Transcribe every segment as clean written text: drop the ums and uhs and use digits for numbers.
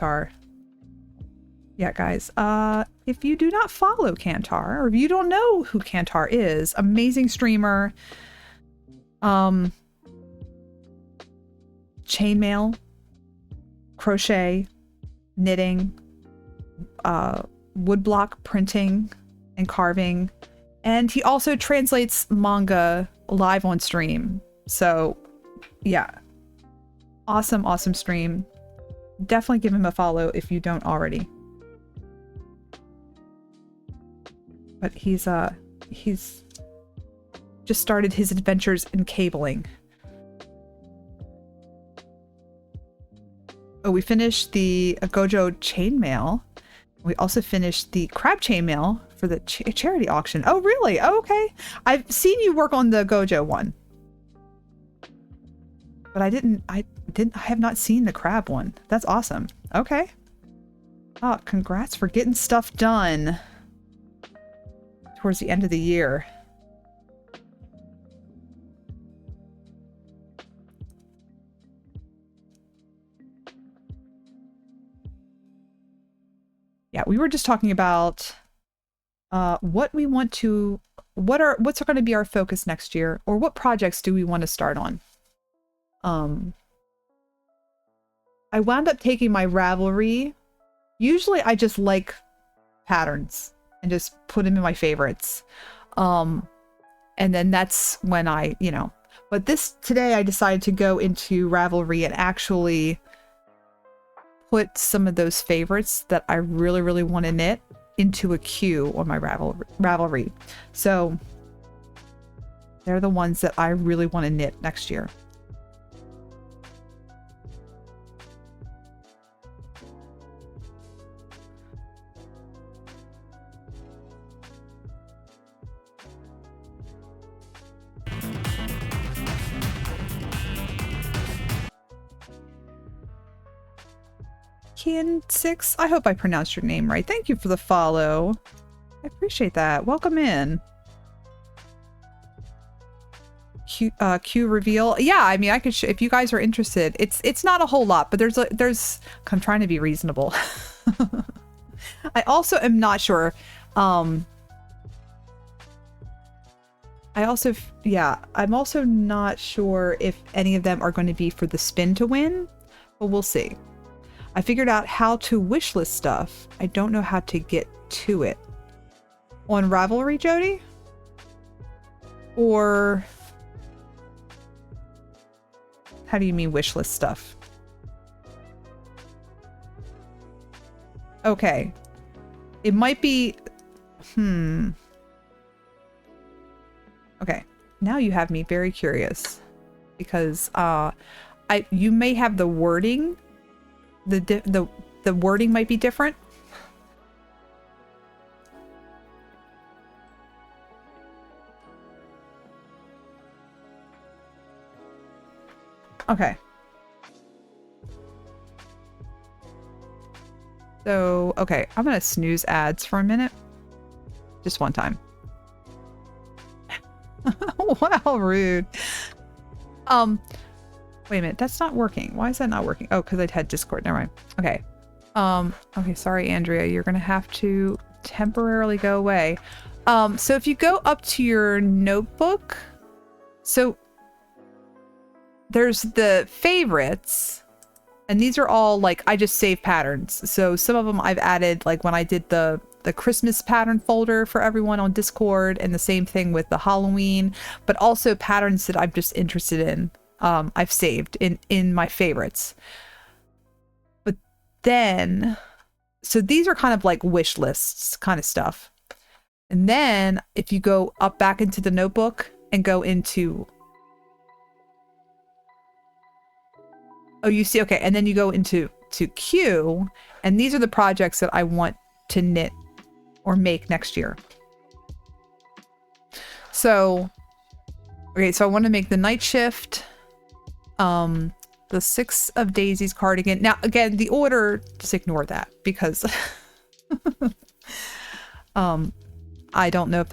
Kantar. Yeah, guys. If you do not follow Kantar, or if you don't know who Kantar is, amazing streamer. Chainmail, crochet, knitting, woodblock printing and carving, and he also translates manga live on stream. So yeah, awesome stream. Definitely give him a follow if you don't already. But he's just started his adventures in cabling. Oh, we finished the Gojo chainmail. We also finished the crab chainmail for the charity auction. Oh, really? Oh, okay. I've seen you work on the Gojo one, but I have not seen the crab one. That's awesome. Okay. Oh, congrats for getting stuff done towards the end of the year. Yeah, we were just talking about what we want to, what's going to be our focus next year, or what projects do we want to start on. I wound up taking my Ravelry. Usually I just like patterns and just put them in my favorites. And then that's when I, but today I decided to go into Ravelry and actually put some of those favorites that I really want to knit into a queue on my Ravelry. So they're the ones that I really want to knit next year. Kian6, I hope I pronounced your name right. Thank you for the follow. I appreciate that. Welcome in. Q reveal. Yeah, I mean, I could if you guys are interested. It's not a whole lot, but there's I'm trying to be reasonable. I also am not sure. I'm also not sure if any of them are going to be for the spin to win, but we'll see. I figured out how to wishlist stuff. I don't know how to get to it. On Ravelry, Jody? Or how do you mean wishlist stuff? Okay. It might be... Okay. Now you have me very curious. Because you may have the wording... The wording might be different. Okay. So, okay, I'm gonna snooze ads for a minute. Just one time. Wow, rude. Wait a minute, that's not working. Why is that not working? Oh, because I'd had Discord. Never mind. Okay. Okay, sorry, Andrea. You're gonna have to temporarily go away. So if you go up to your notebook, so there's the favorites, and these are all like I just save patterns. So some of them I've added, like when I did the Christmas pattern folder for everyone on Discord, and the same thing with the Halloween, but also patterns that I'm just interested in. I've saved in my favorites. But then, so these are kind of like wish lists kind of stuff. And then if you go up back into the notebook and go into, oh, you see, okay. And then you go into Q, and these are the projects that I want to knit or make next year. So, okay, so I want to make the night shift. The 6 of Daisies cardigan. Now, again, the order, just ignore that because I don't know if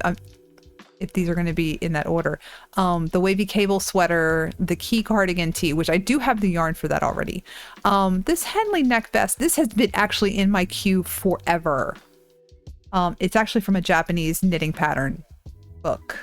if these are going to be in that order. The wavy cable sweater, the key cardigan tee, which I do have the yarn for that already. This Henley neck vest, this has been actually in my queue forever. It's actually from a Japanese knitting pattern book.